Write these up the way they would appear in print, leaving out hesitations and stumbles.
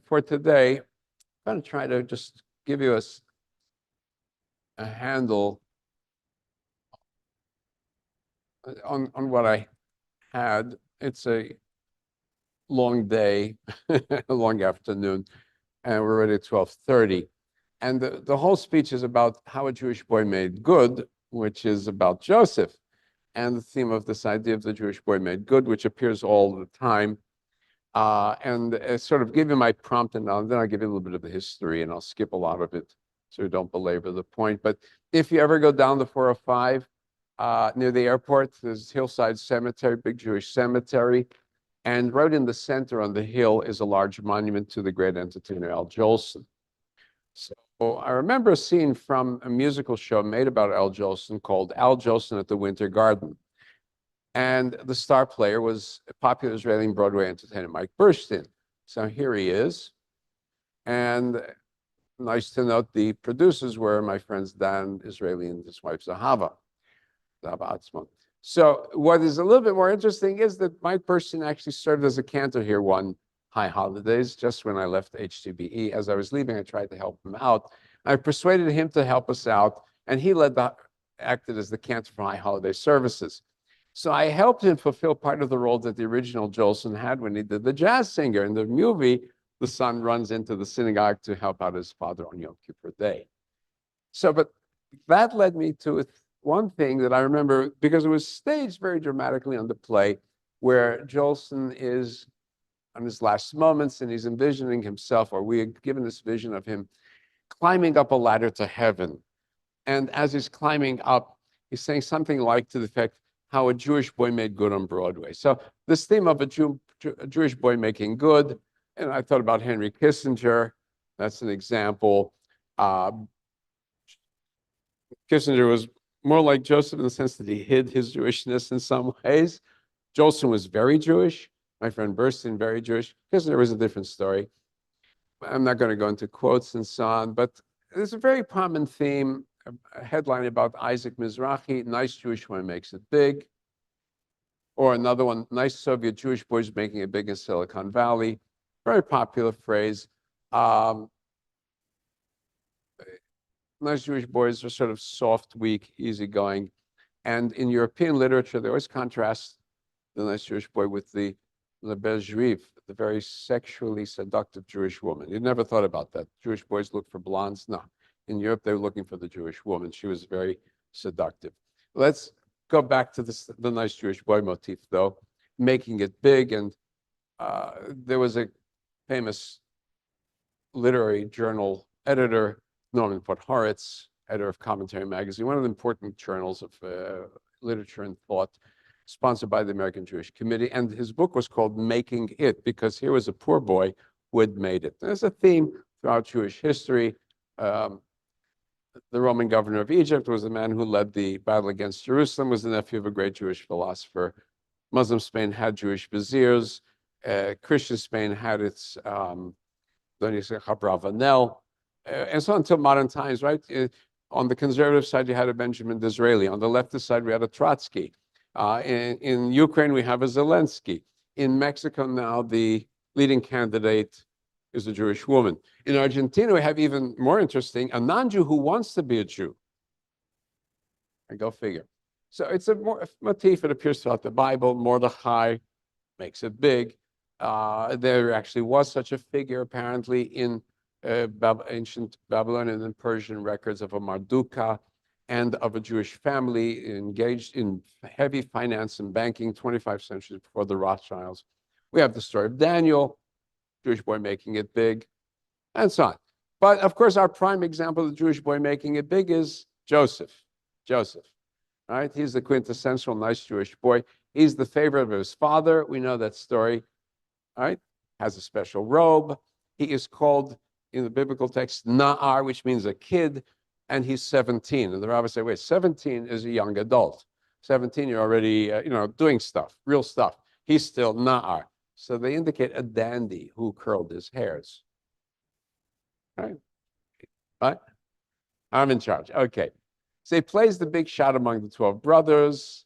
for today, I'm going to try to just give you a handle on what I had. It's a long day, a long afternoon, and we're already at 12:30. And the whole speech is about how a Jewish boy made good, which is about Joseph, and the theme of this idea of the Jewish boy made good, which appears all the time. And sort of give you my prompt, and then I'll give you a little bit of the history, and I'll skip a lot of it so we don't belabor the point. But if you ever go down the 405 near the airport, there's Hillside Cemetery, big Jewish cemetery. And right in the center on the hill is a large monument to the great entertainer Al Jolson. So I remember a scene from a musical show made about Al Jolson called Al Jolson at the Winter Garden. And the star player was a popular Israeli Broadway entertainer, Mike Burstyn. So here he is. And nice to note, the producers were my friends Dan Israeli and his wife Zahava Atzmon. So what is a little bit more interesting is that Mike Burstyn actually served as a cantor here one high holidays, just when I left HTBE. As I was leaving, I tried to help him out. I persuaded him to help us out, and he acted as the cantor for high holiday services. So I helped him fulfill part of the role that the original Jolson had when he did the jazz singer. In the movie, the son runs into the synagogue to help out his father on Yom Kippur Day. So, but that led me to one thing that I remember, because it was staged very dramatically on the play, where Jolson is on his last moments and he's envisioning himself, or we had given this vision of him climbing up a ladder to heaven. And as he's climbing up, he's saying something like to the effect, how a Jewish boy made good on Broadway. So this theme of a Jewish boy making good, and I thought about Henry Kissinger. That's an example. Kissinger was more like Joseph in the sense that he hid his Jewishness in some ways. Jolson was very Jewish. My friend Burstyn, very Jewish. Kissinger was a different story. I'm not going to go into quotes and so on, but there's a very prominent theme, a headline about Isaac Mizrahi, nice Jewish boy makes it big. Or another one, nice Soviet Jewish boys making it big in Silicon Valley. Very popular phrase. Nice Jewish boys are sort of soft, weak, easygoing. And in European literature, they always contrast the nice Jewish boy with the Le Belle Juive, the very sexually seductive Jewish woman. You never thought about that. Jewish boys look for blondes. No. In Europe, they were looking for the Jewish woman. She was very seductive. Let's go back to the nice Jewish boy motif, though, making it big. And there was a famous literary journal editor, Norman Podhoretz, editor of Commentary Magazine, one of the important journals of literature and thought, sponsored by the American Jewish Committee. And his book was called Making It, because here was a poor boy who had made it. There's a theme throughout Jewish history. The Roman governor of Egypt was the man who led the battle against Jerusalem, was the nephew of a great Jewish philosopher. Muslim Spain had Jewish viziers. Christian Spain had its Chabravanel. And so until modern times, right? On the conservative side, you had a Benjamin Disraeli. On the leftist side, we had a Trotsky. In Ukraine, we have a Zelensky. In Mexico now, the leading candidate is a Jewish woman. In Argentina, we have even more interesting, a non-Jew who wants to be a Jew. And go figure. So it's a motif. It appears throughout the Bible. Mordechai makes it big. There actually was such a figure, apparently, in ancient Babylonian and Persian records of a Marduka and of a Jewish family engaged in heavy finance and banking 25 centuries before the Rothschilds. We have the story of Daniel, Jewish boy making it big, and so on. But of course, our prime example of the Jewish boy making it big is Joseph. Joseph, right? He's the quintessential nice Jewish boy. He's the favorite of his father. We know that story, right? Has a special robe. He is called in the biblical text Na'ar, which means a kid, and he's 17. And the rabbis say, wait, 17 is a young adult. 17, you're already, doing stuff, real stuff. He's still Na'ar. So they indicate a dandy who curled his hairs. Right? I'm in charge. Okay. So he plays the big shot among the 12 brothers.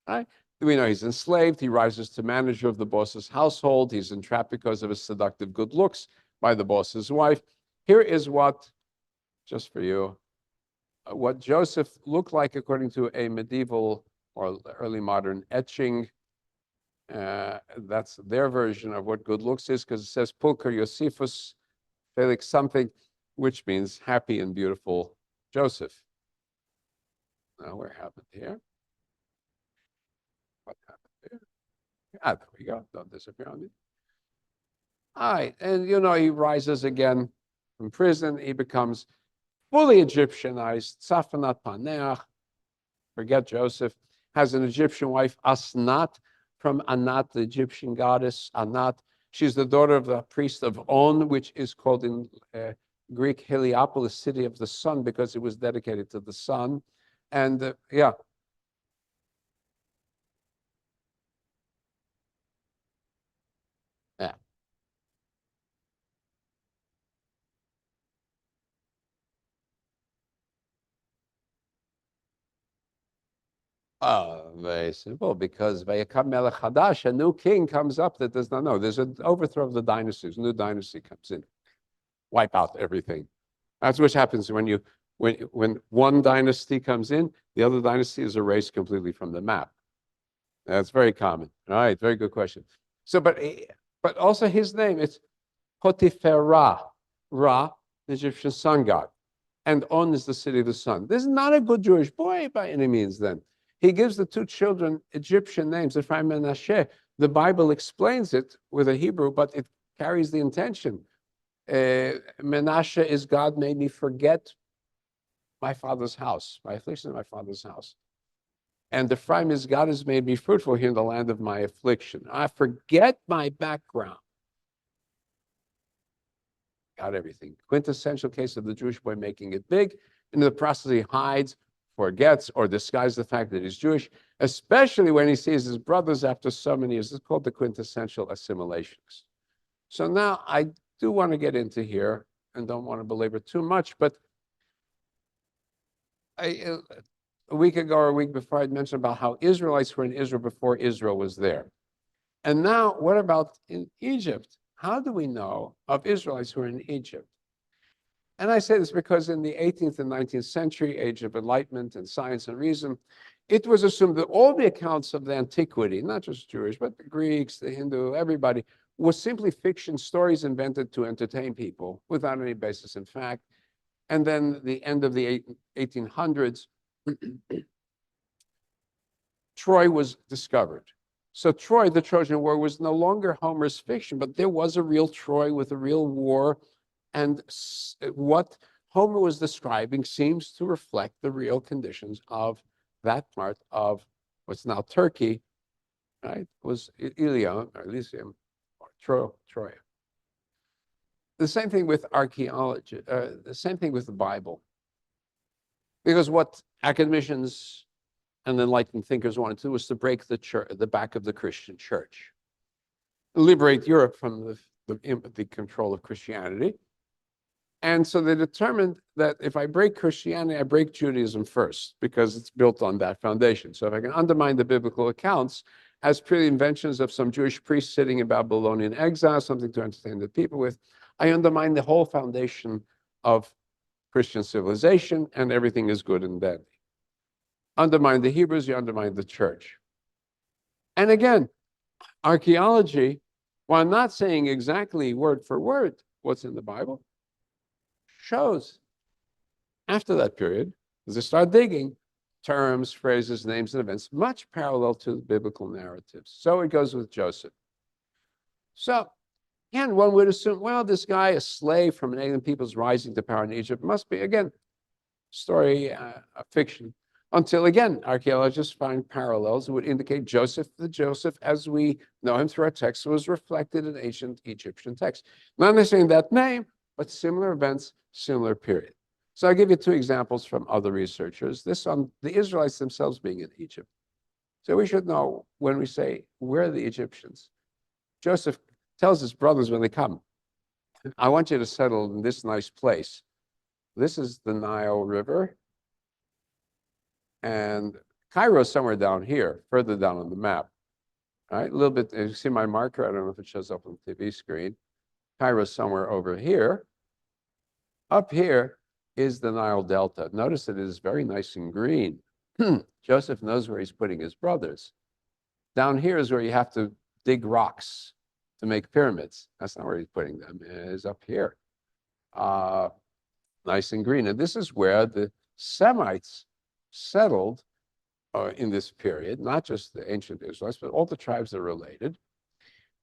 Right? We know he's enslaved. He rises to manager of the boss's household. He's entrapped because of his seductive good looks by the boss's wife. Here is what, just for you, what Joseph looked like according to a medieval or early modern etching. That's their version of what good looks is, because it says Pulcher Josephus Felix something, which means happy and beautiful Joseph. Now, where happened here? What happened here? Ah, there we go. Don't disappear on me. All right, and he rises again from prison. He becomes fully Egyptianized. Zaphenath Paneakh, forget Joseph, has an Egyptian wife, Asnat, from Anat, the Egyptian goddess Anat. She's the daughter of the priest of On, which is called in Greek Heliopolis, city of the sun, because it was dedicated to the sun. And yeah. Yeah. Very simple, because Vayakam Melech Hadash, a new king comes up that does not know. There's an overthrow of the dynasties. A new dynasty comes in, wipe out everything. That's what happens when one dynasty comes in, the other dynasty is erased completely from the map. That's very common. All right, very good question. So, but also his name, it's Potiphera, Ra, the Egyptian sun god, and On is the city of the sun. This is not a good Jewish boy by any means. Then he gives the two children Egyptian names, Ephraim and Menashe. The Bible explains it with a Hebrew, but it carries the intention. Menashe is God made me forget my father's house, my affliction in my father's house. And Ephraim is God has made me fruitful here in the land of my affliction. I forget my background. Got everything. Quintessential case of the Jewish boy making it big. And in the process, he hides, forgets, or disguises the fact that he's Jewish, especially when he sees his brothers after so many years. It's called the quintessential assimilationist. So now I do want to get into here and don't want to belabor too much, but a week ago or a week before, I'd mentioned about how Israelites were in Israel before Israel was there. And now, what about in Egypt? How do we know of Israelites who are in Egypt? And I say this because in the 18th and 19th century, age of enlightenment and science and reason, it was assumed that all the accounts of the antiquity, not just Jewish, but the Greeks, the Hindu, everybody, was simply fiction, stories invented to entertain people without any basis in fact. And then the end of the 1800s, Troy was discovered. So Troy, the Trojan War, was no longer Homer's fiction, but there was a real Troy with a real war. And what Homer was describing seems to reflect the real conditions of that part of what's now Turkey, right? It was Ilion, or Elysium, or Troy. The same thing with archaeology, the same thing with the Bible. Because what academicians and enlightened thinkers wanted to do was to break the back of the Christian church, liberate Europe from the control of Christianity. And so they determined that if I break Christianity, I break Judaism first, because it's built on that foundation. So if I can undermine the biblical accounts as purely inventions of some Jewish priest sitting in Babylonian exile, something to entertain the people with, I undermine the whole foundation of Christian civilization, and everything is good and dead. Undermine the Hebrews, you undermine the church. And again, archaeology, while not saying exactly word for word what's in the Bible, shows after that period, as they start digging, terms, phrases, names, and events, much parallel to the biblical narratives. So it goes with Joseph. So, again, one would assume, well, this guy, a slave from an alien people's rising to power in Egypt, must be, again, story, a fiction. Until, again, archaeologists find parallels that would indicate Joseph, the Joseph, as we know him through our text, was reflected in ancient Egyptian texts. Not necessarily that name, but similar events, similar period. So I'll give you two examples from other researchers. This on the Israelites themselves being in Egypt. So we should know when we say, we're the Egyptians. Joseph tells his brothers when they come, I want you to settle in this nice place. This is the Nile River. And Cairo is somewhere down here, further down on the map. All right, a little bit, you see my marker? I don't know if it shows up on the TV screen. Cairo is somewhere over here. Up here is the Nile Delta. Notice it is very nice and green. Joseph knows where he's putting his brothers. Down here is where you have to dig rocks to make pyramids. That's not where he's putting them. It is up here. Nice and green. And this is where the Semites settled in this period, not just the ancient Israelites, but all the tribes that are related.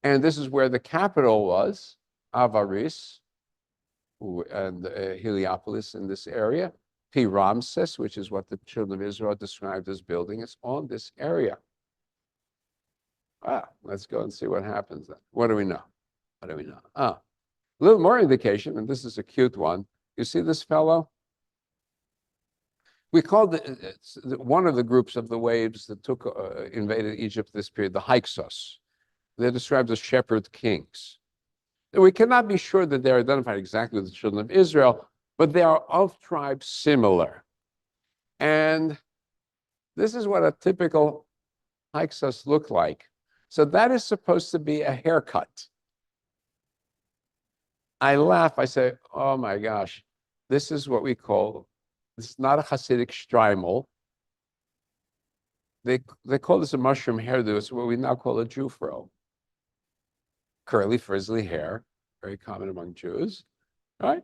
And this is where the capital was, Avaris, and Heliopolis in this area. Pi Ramses, which is what the children of Israel described as building. It's on this area. Let's go and see what happens then. What do we know? What do we know? A little more indication, and this is a cute one. You see this fellow? We called one of the groups of the waves that invaded Egypt this period, the Hyksos. They're described as shepherd kings. We cannot be sure that they're identified exactly with the children of Israel, but they are of tribes similar. And this is what a typical Hyksos look like. So that is supposed to be a haircut. I laugh, I say, oh my gosh, this is what we call, this is not a Hasidic shtreimel. They call this a mushroom hairdo. It's what we now call a Jufro. Curly, frizzly hair, very common among Jews, right?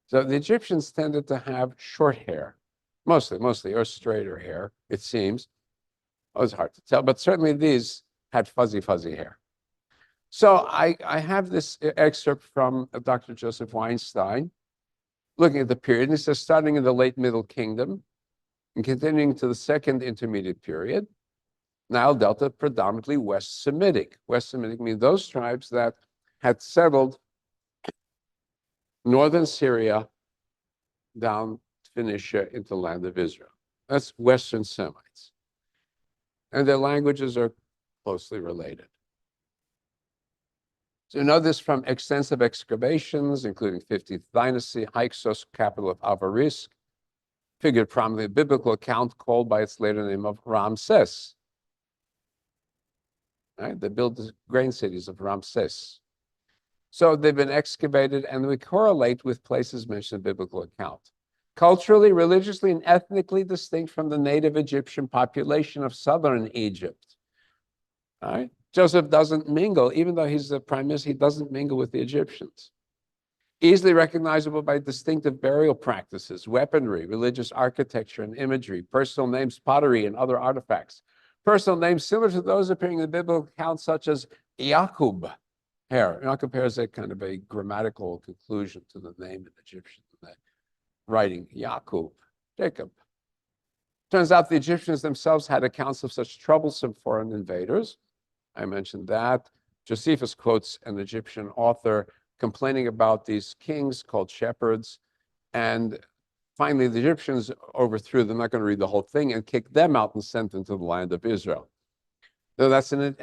So the Egyptians tended to have short hair, mostly, or straighter hair, it seems. Oh, it's hard to tell, but certainly these had fuzzy hair. So I have this excerpt from Dr. Joseph Weinstein, looking at the period, and he says, starting in the late Middle Kingdom and continuing to the Second Intermediate Period, Nile Delta predominantly West Semitic. West Semitic means those tribes that had settled northern Syria down Phoenicia into the land of Israel. That's Western Semites. And their languages are closely related. So you know this from extensive excavations, including 15th dynasty, Hyksos, capital of Avaris, figured prominently a biblical account called by its later name of Ramses. Right? They built the grain cities of Ramses. So they've been excavated, and we correlate with places mentioned in the biblical account. Culturally, religiously, and ethnically distinct from the native Egyptian population of southern Egypt. All right? Joseph doesn't mingle, even though he's the prime minister, he doesn't mingle with the Egyptians. Easily recognizable by distinctive burial practices, weaponry, religious architecture and imagery, personal names, pottery, and other artifacts. Personal names similar to those appearing in the biblical accounts, such as Yaqub. Here, Yaqub here is a kind of a grammatical conclusion to the name in Egyptian writing, Yaqub, Jacob. Turns out the Egyptians themselves had accounts of such troublesome foreign invaders. I mentioned that. Josephus quotes an Egyptian author complaining about these kings called shepherds. And finally, the Egyptians overthrew them. I'm not going to read the whole thing, and kicked them out and sent them to the land of Israel. So that's in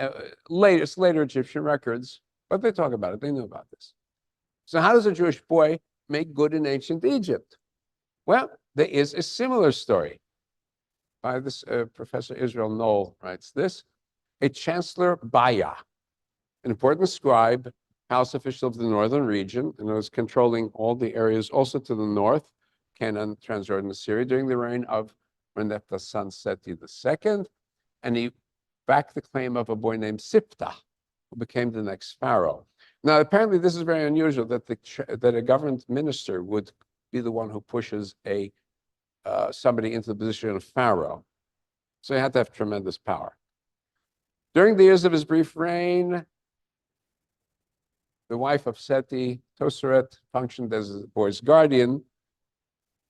later Egyptian records, but they talk about it. They knew about this. So how does a Jewish boy make good in ancient Egypt? Well, there is a similar story. By this Professor Israel Knoll writes this. A chancellor Baya, an important scribe, house official of the northern region, and was controlling all the areas also to the north, Canaan, Transjordan, Syria, during the reign of Merneptah's son Seti II, and he backed the claim of a boy named Siptah, who became the next pharaoh. Now, apparently, this is very unusual that a government minister would be the one who pushes somebody into the position of pharaoh. So he had to have tremendous power. During the years of his brief reign, the wife of Seti, Toseret, functioned as the boy's guardian,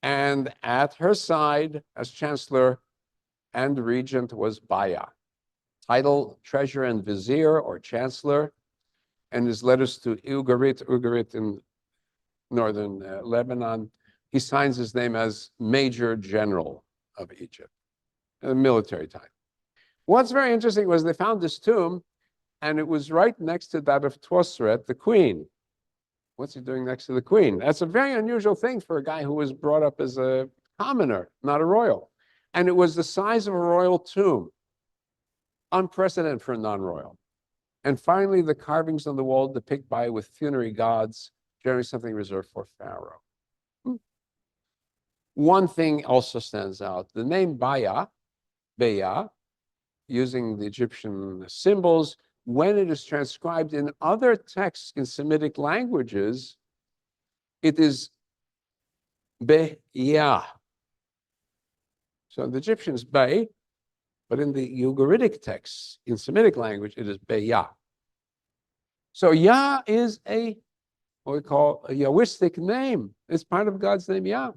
and at her side, as chancellor and regent, was Baya. Title, treasurer and vizier, or chancellor, and his letters to Ugarit in northern Lebanon, he signs his name as Major General of Egypt, a military title. What's very interesting was they found this tomb, and it was right next to that of Toseret, the queen. What's he doing next to the queen? That's a very unusual thing for a guy who was brought up as a commoner, not a royal. And it was the size of a royal tomb, unprecedented for a non-royal. And finally, the carvings on the wall depict Baya with funerary gods, generally something reserved for Pharaoh. One thing also stands out. The name Baya, using the Egyptian symbols, when it is transcribed in other texts in Semitic languages, it is Beya. So the Egyptian is Bay, but in the Ugaritic texts in Semitic language, it is Beya. So Yah is what we call a Yahwistic name. It's part of God's name, Yah.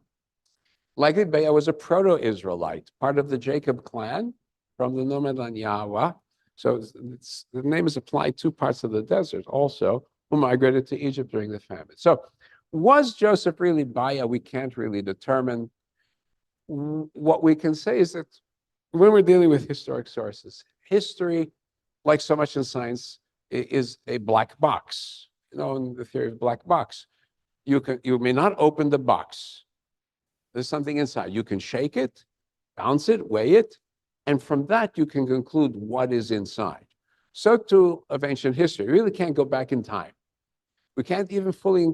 Likely Beya was a proto-Israelite, part of the Jacob clan from the nomad on Yahweh. So the name is applied to parts of the desert also, who migrated to Egypt during the famine. So was Joseph really Baya? We can't really determine. What we can say is that when we're dealing with historic sources, history, like so much in science, is a black box. You know, in the theory of black box, you may not open the box. There's something inside. You can shake it, bounce it, weigh it, and from that you can conclude what is inside. So too of ancient history. We really can't go back in time. We can't even fully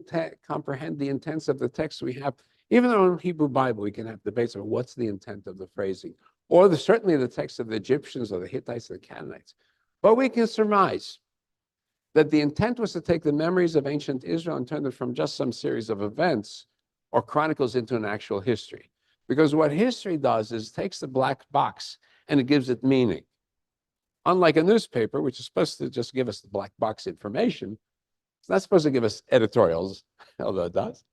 comprehend the intents of the text we have. Even though in Hebrew Bible, we can have debates on what's the intent of the phrasing, or certainly the text of the Egyptians or the Hittites or the Canaanites. But we can surmise that the intent was to take the memories of ancient Israel and turn it from just some series of events or chronicles into an actual history. Because what history does is takes the black box and it gives it meaning. Unlike a newspaper, which is supposed to just give us the black box information, it's not supposed to give us editorials, although it does.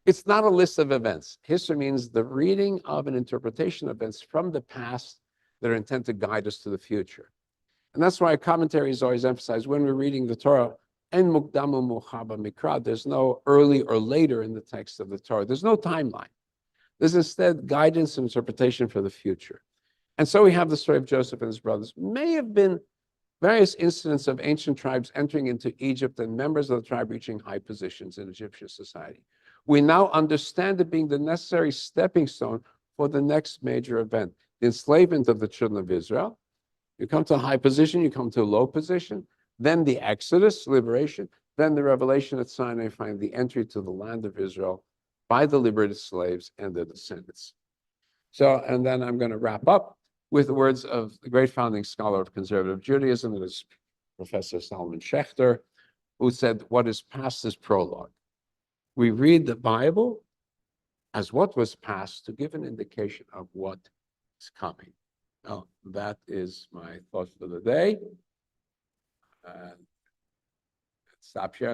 It's not a list of events. History means the reading of an interpretation of events from the past that are intended to guide us to the future. And that's why commentaries always emphasize when we're reading the Torah, en mukdamu muchaba mikra, there's no early or later in the text of the Torah. There's no timeline. There's instead guidance and interpretation for the future. And so we have the story of Joseph and his brothers. May have been various incidents of ancient tribes entering into Egypt and members of the tribe reaching high positions in Egyptian society. We now understand it being the necessary stepping stone for the next major event, the enslavement of the children of Israel. You come to a high position, you come to a low position, then the Exodus, liberation, then the revelation at Sinai, find the entry to the land of Israel by the liberated slaves and their descendants. So, and then I'm going to wrap up with the words of the great founding scholar of conservative Judaism, that is Professor Salman Schechter, who said, what is past is prologue. We read the Bible as what was past to give an indication of what is coming. Now, that is my thought for the day. Stop sharing.